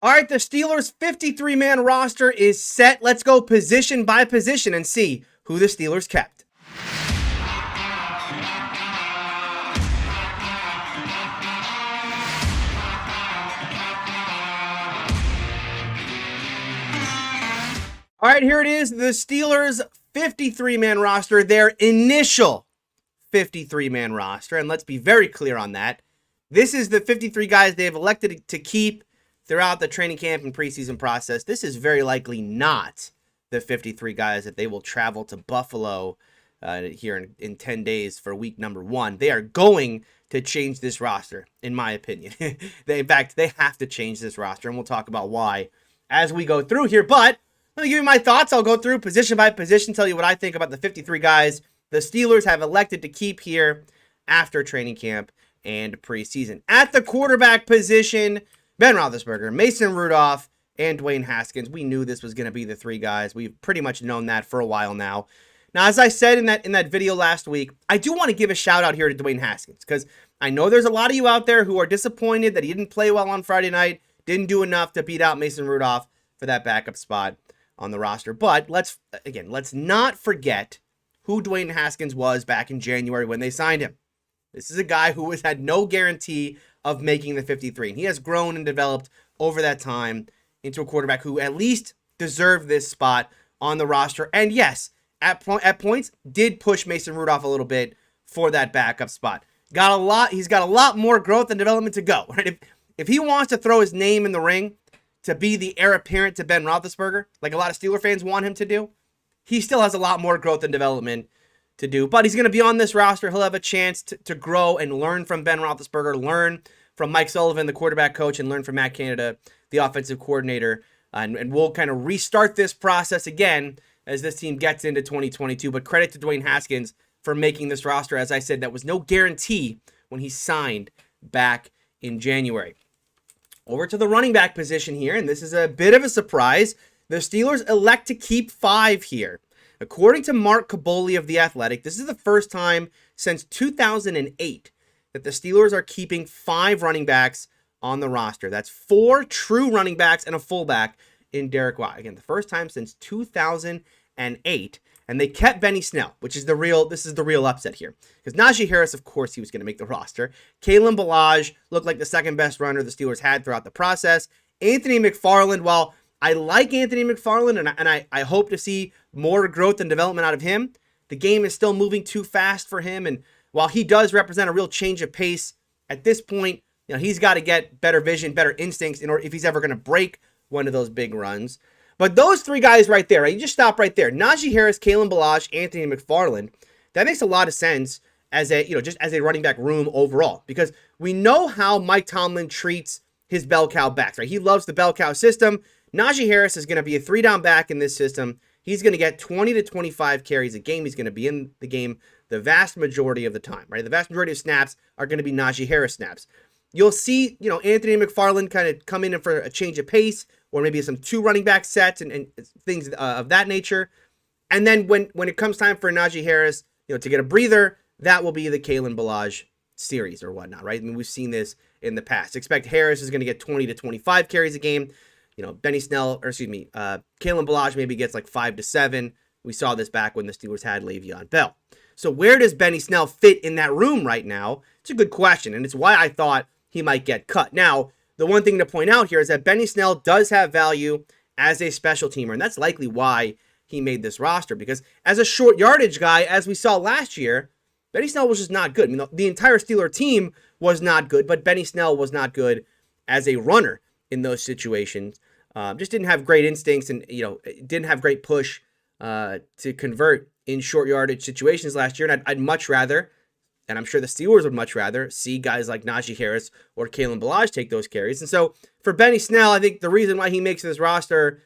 All right, the Steelers' 53-man roster is set. Let's go position by position and see who the Steelers kept. All right, here it is, the Steelers' 53-man roster, their initial 53-man roster. And let's be very clear on that. This is the 53 guys they have elected to keep throughout the training camp and preseason process. This is very likely not the 53 guys that they will travel to Buffalo here in 10 days for week number 1. They are going to change this roster, in my opinion. In fact, they have to change this roster, and we'll talk about why as we go through here. But let me give you my thoughts. I'll go through position by position, tell you what I think about the 53 guys the Steelers have elected to keep here after training camp and preseason. At the quarterback position, Ben Roethlisberger, Mason Rudolph, and Dwayne Haskins. We knew this was going to be the 3 guys. We've pretty much known that for a while now. Now, as I said in that video last week, I do want to give a shout out here to Dwayne Haskins, because I know there's a lot of you out there who are disappointed that he didn't play well on Friday night, didn't do enough to beat out Mason Rudolph for that backup spot on the roster. But let's not forget who Dwayne Haskins was back in January when they signed him. This is a guy who has had no guarantee of making the 53. And he has grown and developed over that time into a quarterback who at least deserved this spot on the roster. And yes, at points, did push Mason Rudolph a little bit for that backup spot. He's got a lot more growth and development to go. Right? If he wants to throw his name in the ring to be the heir apparent to Ben Roethlisberger, like a lot of Steeler fans want him to do, he still has a lot more growth and development to do. But he's going to be on this roster. He'll have a chance to grow and learn from Ben Roethlisberger, learn from Mike Sullivan, the quarterback coach, and learn from Matt Canada, the offensive coordinator. And we'll kind of restart this process again as this team gets into 2022. But credit to Dwayne Haskins for making this roster. As I said, that was no guarantee when he signed back in January. Over to the running back position here, and this is a bit of a surprise. The Steelers elect to keep 5 here. According to Mark Kaboly of The Athletic, this is the first time since 2008 that the Steelers are keeping 5 running backs on the roster. That's 4 true running backs and a fullback in Derek Watt. Again, the first time since 2008. And they kept Benny Snell, which is the real upset here. Because Najee Harris, of course, he was going to make the roster. Kalen Ballage looked like the second best runner the Steelers had throughout the process. Anthony McFarland, while I like Anthony McFarland and I hope to see more growth and development out of him, the game is still moving too fast for him. And while he does represent a real change of pace, at this point, he's got to get better vision, better instincts in order if he's ever going to break one of those big runs. But those 3 guys right there, right? You just stop right there. Najee Harris, Kalen Ballage, Anthony McFarland. That makes a lot of sense as just as a running back room overall, because we know how Mike Tomlin treats his bell cow backs, right? He loves the bell cow system. Najee Harris is going to be a 3-down back in this system. He's going to get 20 to 25 carries a game. He's going to be in the game the vast majority of the time, right? The vast majority of snaps are going to be Najee Harris snaps. You'll see, Anthony McFarland kind of come in for a change of pace, or maybe some 2 running back sets and things of that nature. And then when it comes time for Najee Harris, to get a breather, that will be the Kalen Ballage series or whatnot, right? I mean, we've seen this in the past. Expect Harris is going to get 20 to 25 carries a game. Kalen Ballage maybe gets like 5 to 7. We saw this back when the Steelers had Le'Veon Bell. So where does Benny Snell fit in that room right now? It's a good question, and it's why I thought he might get cut. Now, the one thing to point out here is that Benny Snell does have value as a special teamer, and that's likely why he made this roster, because as a short yardage guy, as we saw last year, Benny Snell was just not good. The entire Steeler team was not good, but Benny Snell was not good as a runner in those situations. Just didn't have great instincts and, didn't have great push to convert in short yardage situations last year. And I'd much rather, and I'm sure the Steelers would much rather, see guys like Najee Harris or Kalen Ballage take those carries. And so for Benny Snell, I think the reason why he makes this roster,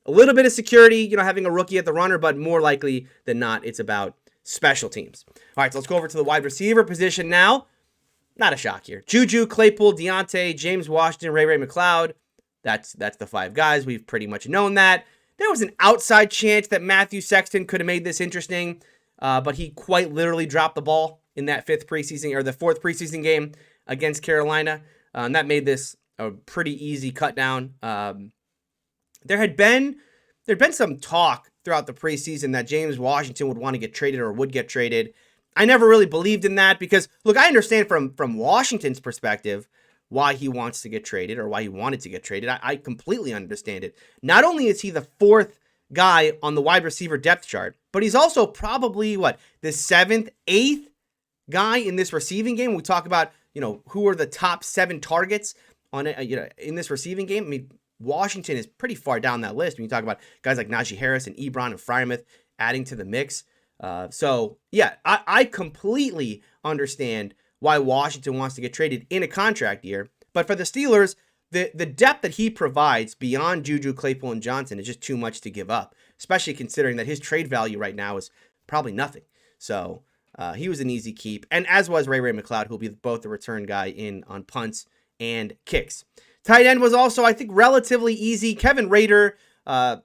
a little bit of security, having a rookie at the runner, but more likely than not, it's about special teams. All right, so let's go over to the wide receiver position now. Not a shock here. Juju, Claypool, Deontay, James Washington, Ray McLeod. That's the 5 guys. We've pretty much known that. There was an outside chance that Matthew Sexton could have made this interesting, but he quite literally dropped the ball in that 4th preseason game against Carolina. And that made this a pretty easy cut down. There'd been some talk throughout the preseason that James Washington would want to get traded or would get traded. I never really believed in that because, look, I understand from Washington's perspective why he wants to get traded or why he wanted to get traded. I completely understand it. Not only is he the fourth guy on the wide receiver depth chart, but he's also probably, the seventh, eighth guy in this receiving game. We talk about, who are the top 7 targets on in this receiving game. I mean, Washington is pretty far down that list when you talk about guys like Najee Harris and Ebron and Freiermuth adding to the mix. So, yeah, I completely understand why Washington wants to get traded in a contract year. But for the Steelers, the depth that he provides beyond Juju, Claypool, and Johnson is just too much to give up, especially considering that his trade value right now is probably nothing. So he was an easy keep, and as was Ray McLeod, who'll be both the return guy in on punts and kicks. Tight end was also, I think, relatively easy. Kevin Rader,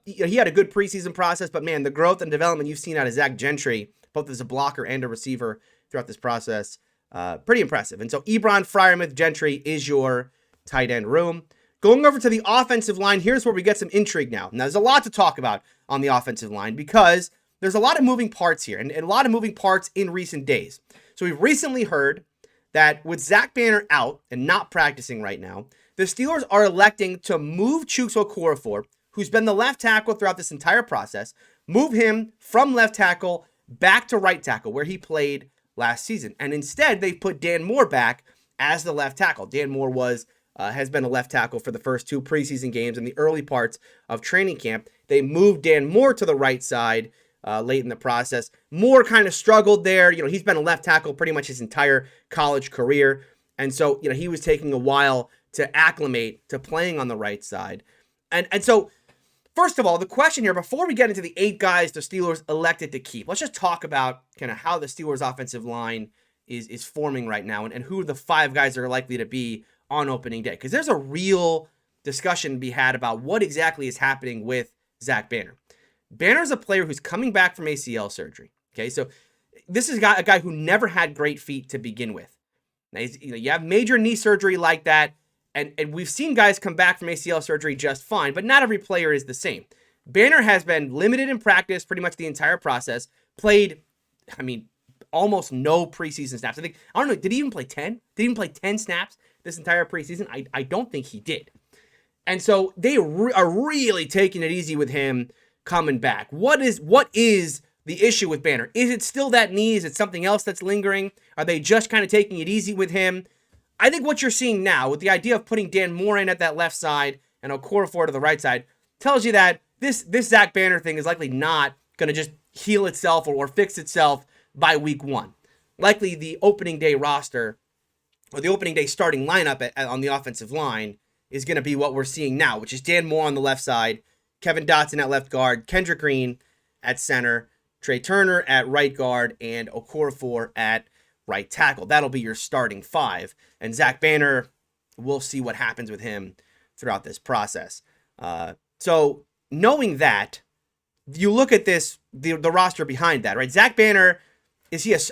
he had a good preseason process, but man, the growth and development you've seen out of Zach Gentry, both as a blocker and a receiver throughout this process, pretty impressive. And so Ebron, Freiermuth, Gentry is your tight end room. Going over to the offensive line, here's where we get some intrigue now. Now, there's a lot to talk about on the offensive line because there's a lot of moving parts here and a lot of moving parts in recent days. So we've recently heard that with Zach Banner out and not practicing right now, the Steelers are electing to move Chuks Okorafor, who's been the left tackle throughout this entire process, move him from left tackle back to right tackle where he played last season. And instead, they put Dan Moore back as the left tackle. Dan Moore has been a left tackle for the first 2 preseason games in the early parts of training camp. They moved Dan Moore to the right side late in the process. Moore kind of struggled there. He's been a left tackle pretty much his entire college career. And so, he was taking a while to acclimate to playing on the right side. And so, first of all, the question here, before we get into the 8 guys the Steelers elected to keep, let's just talk about kind of how the Steelers offensive line is forming right now and who the 5 guys that are likely to be on opening day. Because there's a real discussion to be had about what exactly is happening with Zach Banner. Banner's a player who's coming back from ACL surgery. Okay, so this is a guy who never had great feet to begin with. Now, you have major knee surgery like that, and we've seen guys come back from ACL surgery just fine, but not every player is the same. Banner has been limited in practice pretty much the entire process, played, almost no preseason snaps. I don't know, did he even play 10? Did he even play 10 snaps this entire preseason? I don't think he did. And so they are really taking it easy with him coming back. What is the issue with Banner? Is it still that knee? Is it something else that's lingering? Are they just kind of taking it easy with him? I think what you're seeing now with the idea of putting Dan Moore in at that left side and Okorafor to the right side tells you that this Zach Banner thing is likely not going to just heal itself or fix itself by week 1. Likely the opening day roster or the opening day starting lineup on the offensive line is going to be what we're seeing now, which is Dan Moore on the left side, Kevin Dotson at left guard, Kendrick Green at center, Trey Turner at right guard, and Okorafor at right tackle. That'll be your starting 5. And Zach Banner, we'll see what happens with him throughout this process. So knowing that, you look at this, the roster behind that, right? Zach Banner,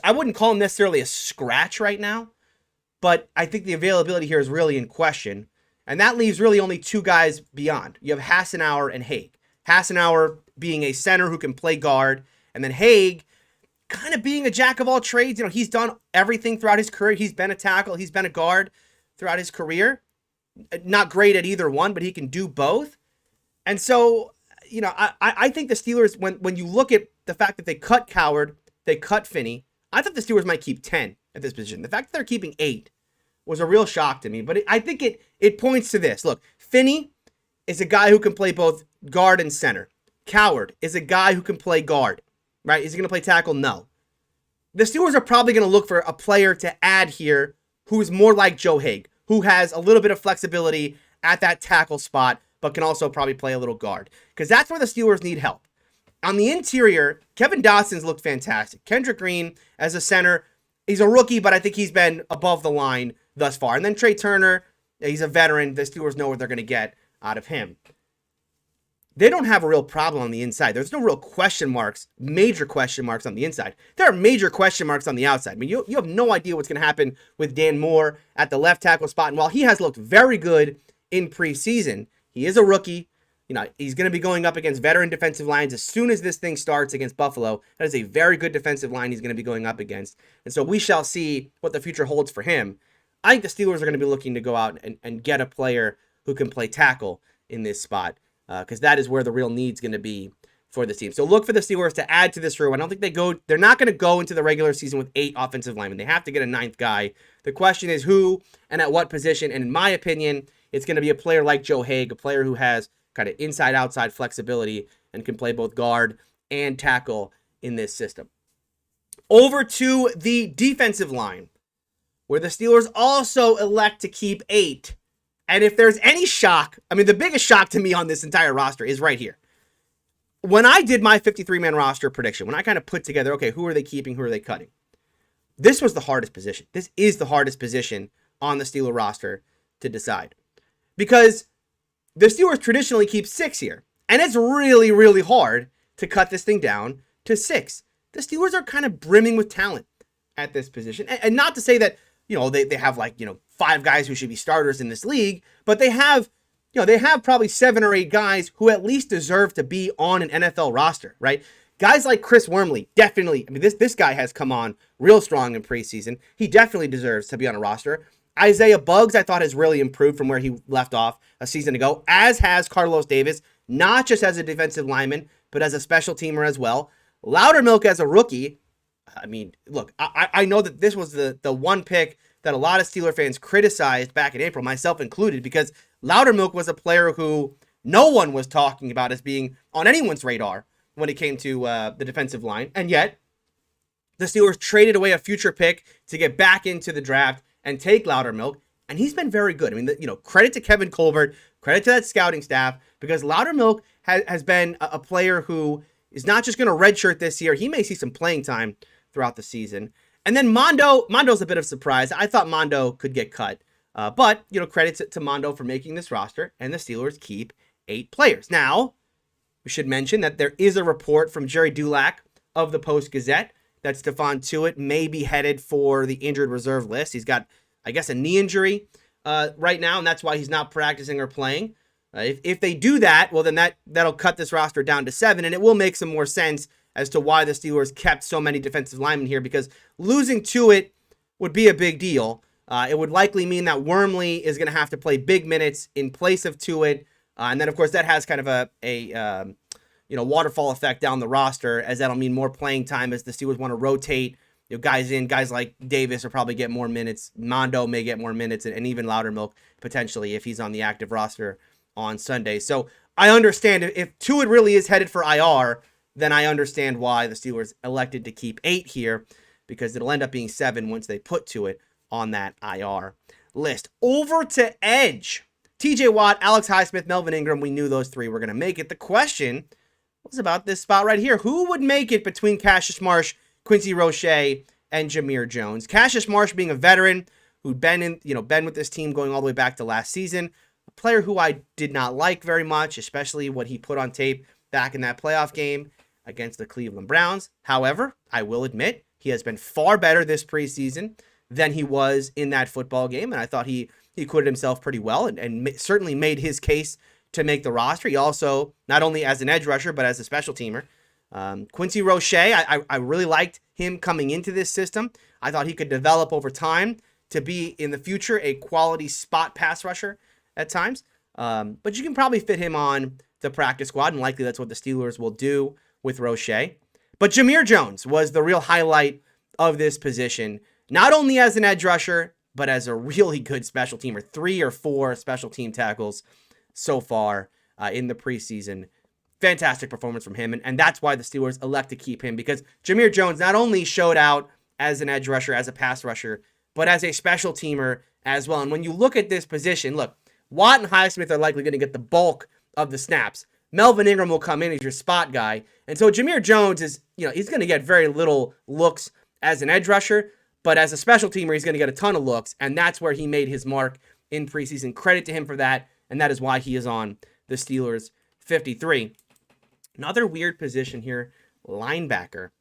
I wouldn't call him necessarily a scratch right now, but I think the availability here is really in question. And that leaves really only 2 guys beyond. You have Hassenauer and Haig. Hassenauer being a center who can play guard, and then Haig kind of being a jack of all trades. He's done everything throughout his career. He's been a tackle. He's been a guard throughout his career. Not great at either one, but he can do both. And so, I think the Steelers, when you look at the fact that they cut Coward, they cut Finney, I thought the Steelers might keep 10 at this position. The fact that they're keeping 8 was a real shock to me, but I think it points to this. Look, Finney is a guy who can play both guard and center. Coward is a guy who can play guard, right? Is he going to play tackle? No. The Steelers are probably going to look for a player to add here who is more like Joe Haig, who has a little bit of flexibility at that tackle spot, but can also probably play a little guard, because that's where the Steelers need help. On the interior, Kevin Dotson's looked fantastic. Kendrick Green as a center, he's a rookie, but I think he's been above the line thus far. And then Trey Turner, he's a veteran. The Steelers know what they're going to get out of him. They don't have a real problem on the inside. There's no real question marks, major question marks on the inside. There are major question marks on the outside. I mean, you have no idea what's going to happen with Dan Moore at the left tackle spot. And while he has looked very good in preseason. He is a rookie. He's going to be going up against veteran defensive lines as soon as this thing starts against Buffalo. That is a very good defensive line he's going to be going up against. And so we shall see what the future holds for him. I think the Steelers are going to be looking to go out and get a player who can play tackle in this spot because that is where the real need's going to be for this team. So look for the Steelers to add to this room. I don't think they're not going to go into the regular season with 8 offensive linemen. They have to get a 9th guy. The question is who and at what position. And in my opinion, it's going to be a player like Joe Hague, a player who has kind of inside-outside flexibility and can play both guard and tackle in this system. Over to the defensive line, where the Steelers also elect to keep 8. And if there's any shock, the biggest shock to me on this entire roster is right here. When I did my 53-man roster prediction, when I kind of put together, okay, who are they keeping, who are they cutting? This was the hardest position. This is the hardest position on the Steeler roster to decide. Because the Steelers traditionally keep 6 here. And it's really, really hard to cut this thing down to 6. The Steelers are kind of brimming with talent at this position. And not to say that, they have 5 guys who should be starters in this league, but they have probably 7 or 8 guys who at least deserve to be on an NFL roster, right? Guys like Chris Wormley, definitely. This guy has come on real strong in preseason. He definitely deserves to be on a roster. Isaiah Buggs, I thought, has really improved from where he left off a season ago, as has Carlos Davis, not just as a defensive lineman, but as a special teamer as well. Loudermilk as a rookie. Look, I know that this was the one pick that a lot of Steeler fans criticized back in April, myself included, because Loudermilk was a player who no one was talking about as being on anyone's radar when it came to the defensive line. And yet, the Steelers traded away a future pick to get back into the draft and take Loudermilk, and he's been very good. Credit to Kevin Colbert, credit to that scouting staff, because Loudermilk has been a player who is not just going to redshirt this year. He may see some playing time throughout the season. And then Mondo's a bit of a surprise. I thought Mondo could get cut, but credit to Mondo for making this roster, and the Steelers keep 8 players. Now, we should mention that there is a report from Jerry Dulac of the Post-Gazette that Stephon Tuitt may be headed for the injured reserve list. He's got, I guess, a knee injury right now, and that's why he's not practicing or playing. If they do that, well, then that'll cut this roster down to 7, and it will make some more sense as to why the Steelers kept so many defensive linemen here, because losing Tuitt would be a big deal. It would likely mean that Wormley is going to have to play big minutes in place of Tuitt, and then, of course, that has kind of a waterfall effect down the roster, as that'll mean more playing time as the Steelers want to rotate guys in. Guys like Davis will probably get more minutes. Mondo may get more minutes, and even Loudermilk potentially if he's on the active roster on Sunday. So I understand if Tuitt really is headed for IR, then I understand why the Steelers elected to keep 8 here, because it'll end up being 7 once they put Tuitt on that IR list. Over to edge. TJ Watt, Alex Highsmith, Melvin Ingram. We knew those 3 were going to make it. The question was about this spot right here. Who would make it between Cassius Marsh, Quincy Rochet, and Jameer Jones? Cassius Marsh being a veteran who'd been with this team going all the way back to last season. A player who I did not like very much, especially what he put on tape back in that playoff game against the Cleveland Browns. However, I will admit he has been far better this preseason than he was in that football game, and I thought he acquitted himself pretty well and certainly made his case to make the roster. He also, not only as an edge rusher, but as a special teamer. Quincy Rochet, I really liked him coming into this system. I thought he could develop over time to be, in the future, a quality spot pass rusher at times. But you can probably fit him on the practice squad, and likely that's what the Steelers will do with Rochet. But Jameer Jones was the real highlight of this position, not only as an edge rusher, but as a really good special teamer. 3 or 4 special team tackles so far in the preseason. Fantastic performance from him, and that's why the Steelers elect to keep him, because Jameer Jones not only showed out as an edge rusher, as a pass rusher, but as a special teamer as well. And when you look at this position, look, Watt and Highsmith are likely going to get the bulk of the snaps. Melvin Ingram will come in as your spot guy, and so Jameer Jones is, he's going to get very little looks as an edge rusher, but as a special teamer, he's going to get a ton of looks, and that's where he made his mark in preseason. Credit to him for that, and that is why he is on the Steelers 53. Another weird position here, linebacker.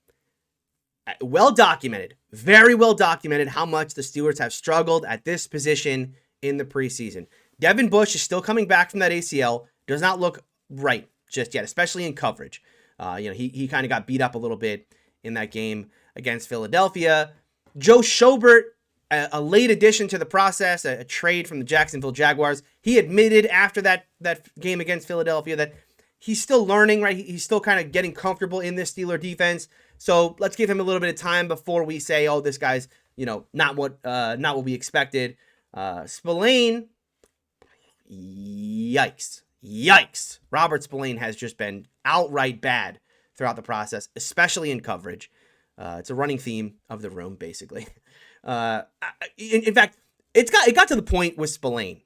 Well documented, very well documented how much the Steelers have struggled at this position in the preseason. Devin Bush is still coming back from that ACL. Does not look right just yet, especially in coverage. He kind of got beat up a little bit in that game against Philadelphia. Joe Schobert, a late addition to the process, a trade from the Jacksonville Jaguars. He admitted after that game against Philadelphia that he's still learning, right? He's still kind of getting comfortable in this Steeler defense. So let's give him a little bit of time before we say, oh, this guy's, not what we expected. Spillane, yikes. Robert Spillane has just been outright bad throughout the process, especially in coverage. It's a running theme of the room, basically. In fact, it got to the point with Spillane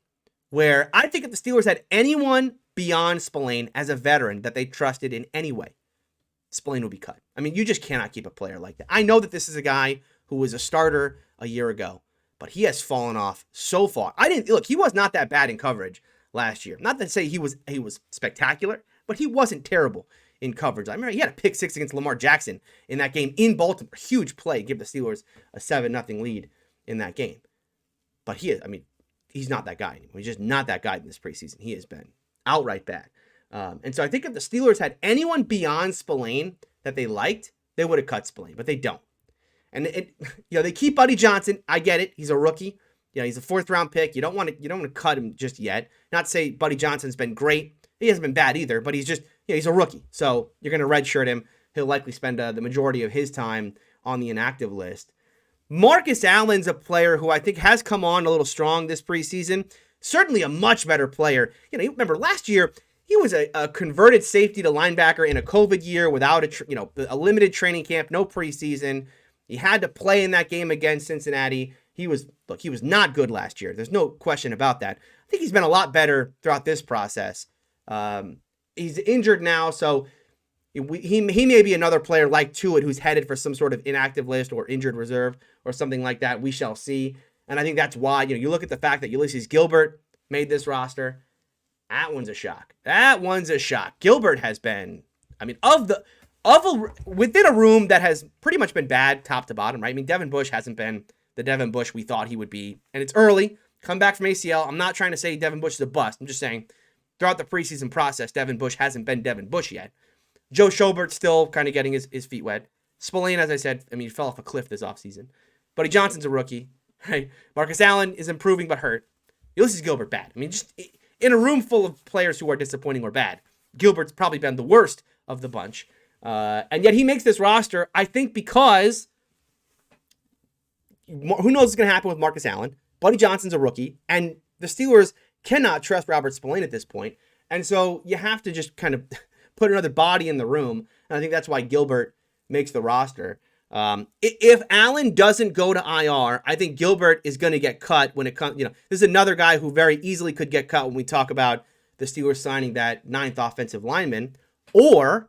where I think if the Steelers had anyone beyond Spillane as a veteran that they trusted in any way, Spillane would be cut. I mean, you just cannot keep a player like that. I know that this is a guy who was a starter a year ago, but he has fallen off so far. He was not that bad in coverage last year. Not to say he was spectacular, but he wasn't terrible in coverage. I remember he had a pick six against Lamar Jackson in that game in Baltimore. Huge play, give the Steelers a 7-0 lead in that game. But he's not that guy anymore. He's just not that guy in this preseason. He has been outright bad. And so I think if the Steelers had anyone beyond Spillane that they liked, they would have cut Spillane, but they don't. And they keep Buddy Johnson. I get it. He's a rookie. He's a 4th-round pick. You don't want to cut him just yet. Not to say Buddy Johnson's been great. He hasn't been bad either, but he's a rookie. So you're going to redshirt him. He'll likely spend the majority of his time on the inactive list. Marcus Allen's a player who I think has come on a little strong this preseason. Certainly a much better player. You remember last year, he was a converted safety to linebacker in a COVID year without a limited training camp, no preseason. He had to play in that game against Cincinnati. He was not good last year. There's no question about that. I think he's been a lot better throughout this process. He's injured now, so he may be another player like Tuitt who's headed for some sort of inactive list or injured reserve or something like that. We shall see. And I think that's why, you look at the fact that Ulysses Gilbert made this roster. That one's a shock. Gilbert has been, within a room that has pretty much been bad top to bottom, right? Devin Bush hasn't been the Devin Bush we thought he would be. And it's early. Come back from ACL. I'm not trying to say Devin Bush is a bust. I'm just saying throughout the preseason process, Devin Bush hasn't been Devin Bush yet. Joe Schobert still kind of getting his feet wet. Spillane, as I said, he fell off a cliff this offseason. Buddy Johnson's a rookie. Right? Marcus Allen is improving but hurt. Ulysses Gilbert, bad. Just in a room full of players who are disappointing or bad, Gilbert's probably been the worst of the bunch. And yet he makes this roster, I think, because who knows what's going to happen with Marcus Allen. Buddy Johnson's a rookie, and the Steelers cannot trust Robert Spillane at this point. And so you have to just kind of put another body in the room. And I think that's why Gilbert makes the roster. If Allen doesn't go to IR, I think Gilbert is going to get cut when it comes. This is another guy who very easily could get cut when we talk about the Steelers signing that 9th offensive lineman or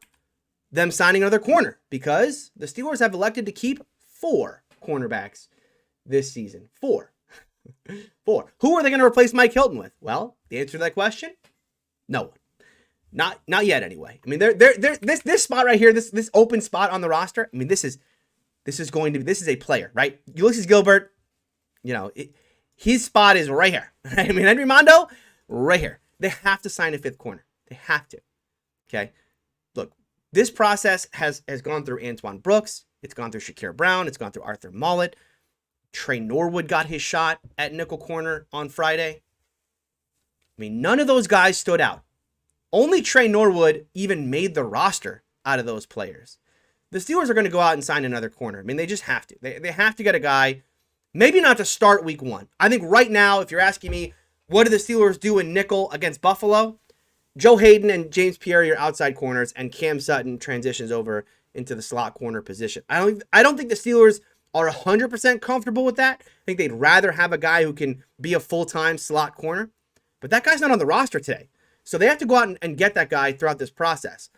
them signing another corner, because the Steelers have elected to keep 4 cornerbacks this season. 4. Who are they going to replace Mike Hilton with? Well, the answer to that question, no one. Not yet, anyway. This spot right here, this open spot on the roster. This is a player, right? Ulysses Gilbert, his spot is right here. Henry Mondo, right here. They have to sign a 5th corner. They have to. Okay. Look, this process has gone through Antoine Brooks. It's gone through Shakir Brown. It's gone through Arthur Mollett. Trey Norwood got his shot at nickel corner on Friday. None of those guys stood out. Only Trey Norwood even made the roster out of those players. The Steelers are going to go out and sign another corner. They just have to. They have to get a guy, maybe not to start week 1. I think right now, if you're asking me, what do the Steelers do in nickel against Buffalo? Joe Hayden and James Pierre are your outside corners, and Cam Sutton transitions over into the slot corner position. I don't think the Steelers are 100% comfortable with that. I think they'd rather have a guy who can be a full-time slot corner, but that guy's not on the roster today. So they have to go out and get that guy throughout this process.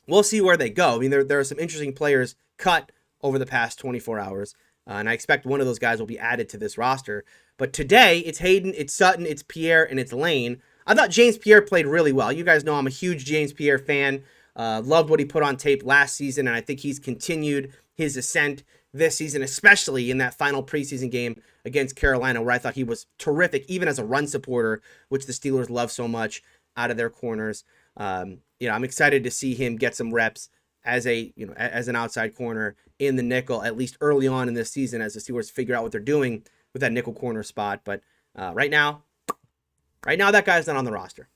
We'll see where they go. There are some interesting players cut over the past 24 hours, and I expect one of those guys will be added to this roster. But today, it's Hayden, it's Sutton, it's Pierre, and it's Lane. I thought James Pierre played really well. You guys know I'm a huge James Pierre fan. Loved what he put on tape last season, and I think he's continued his ascent this season, especially in that final preseason game against Carolina, where I thought he was terrific, even as a run supporter, which the Steelers love so much out of their corners. I'm excited to see him get some reps as an outside corner in the nickel, at least early on in this season, as the Steelers figure out what they're doing with that nickel corner spot. But right now, that guy's not on the roster.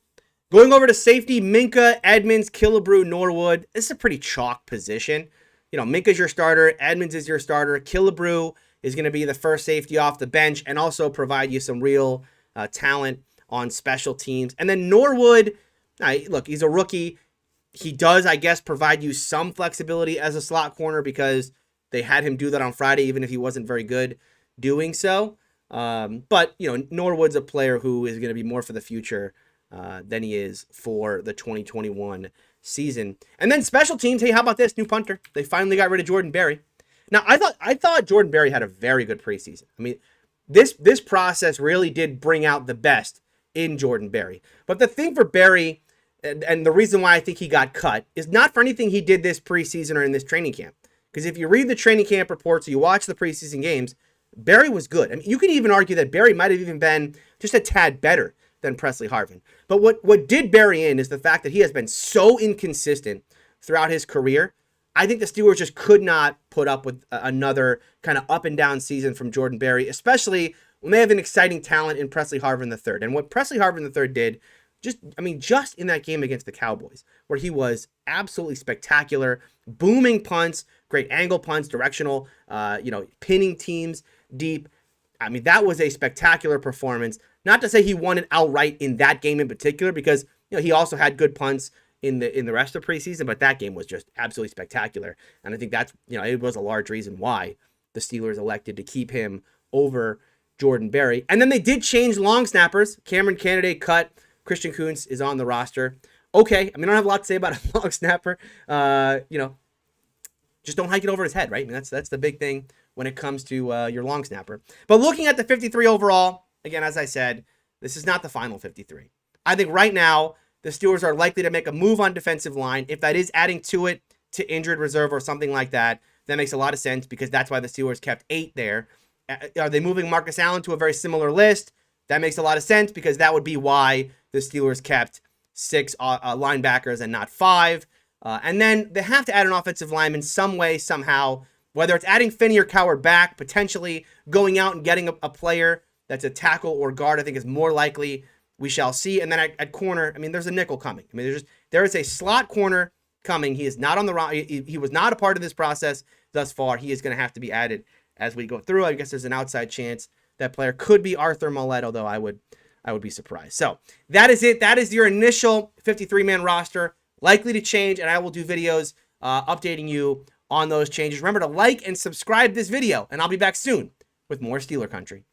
Going over to safety, Minka, Edmonds, Killebrew, Norwood. This is a pretty chalk position. Minka's your starter. Edmonds is your starter. Killebrew is going to be the first safety off the bench and also provide you some real talent on special teams. And then Norwood, look, he's a rookie. He does, I guess, provide you some flexibility as a slot corner because they had him do that on Friday, even if he wasn't very good doing so. But Norwood's a player who is going to be more for the future than he is for the 2021 season. And then special teams. Hey, how about this new punter? They finally got rid of Jordan Berry. Now, I thought Jordan Berry had a very good preseason. I mean, this process really did bring out the best in Jordan Berry. But the thing for Berry, and the reason why I think he got cut, is not for anything he did this preseason or in this training camp. Because if you read the training camp reports or you watch the preseason games, Berry was good. I mean, you could even argue that Berry might have even been just a tad better than Presley Harvin. But what did Berry in is the fact that he has been so inconsistent throughout his career. I think the Steelers just could not put up with another kind of up and down season from Jordan Berry, especially when they have an exciting talent in Presley Harvin III. And what Presley Harvin III did, just in that game against the Cowboys, where he was absolutely spectacular, booming punts, great angle punts, directional, pinning teams deep. I mean, that was a spectacular performance. Not to say he won it outright in that game in particular, because he also had good punts in the rest of preseason, but that game was just absolutely spectacular. And I think that's it was a large reason why the Steelers elected to keep him over Jordan Berry. And then they did change long snappers. Cameron Candidate cut. Christian Kuntz is on the roster. Okay, I mean, I don't have a lot to say about a long snapper. Just don't hike it over his head, right? I mean, that's the big thing when it comes to your long snapper. But looking at the 53 overall, again, as I said, this is not the final 53. I think right now the Steelers are likely to make a move on defensive line. If that is adding to it to injured reserve or something like that, that makes a lot of sense because that's why the Steelers kept 8 there. Are they moving Marcus Allen to a very similar list? That makes a lot of sense because that would be why the Steelers kept 6 linebackers and not 5. And then they have to add an offensive lineman some way, somehow, whether it's adding Finney or Coward back, potentially going out and getting a player that's a tackle or guard, I think is more likely. We shall see. And then at corner, I mean, there's a nickel coming. I mean, there is a slot corner coming. He is not on the he was not a part of this process thus far. He is going to have to be added as we go through. I guess there's an outside chance that player could be Arthur Millette, although I would be surprised. So that is it. That is your initial 53-man roster, likely to change, and I will do videos updating you on those changes. Remember to like and subscribe this video, and I'll be back soon with more Steeler Country.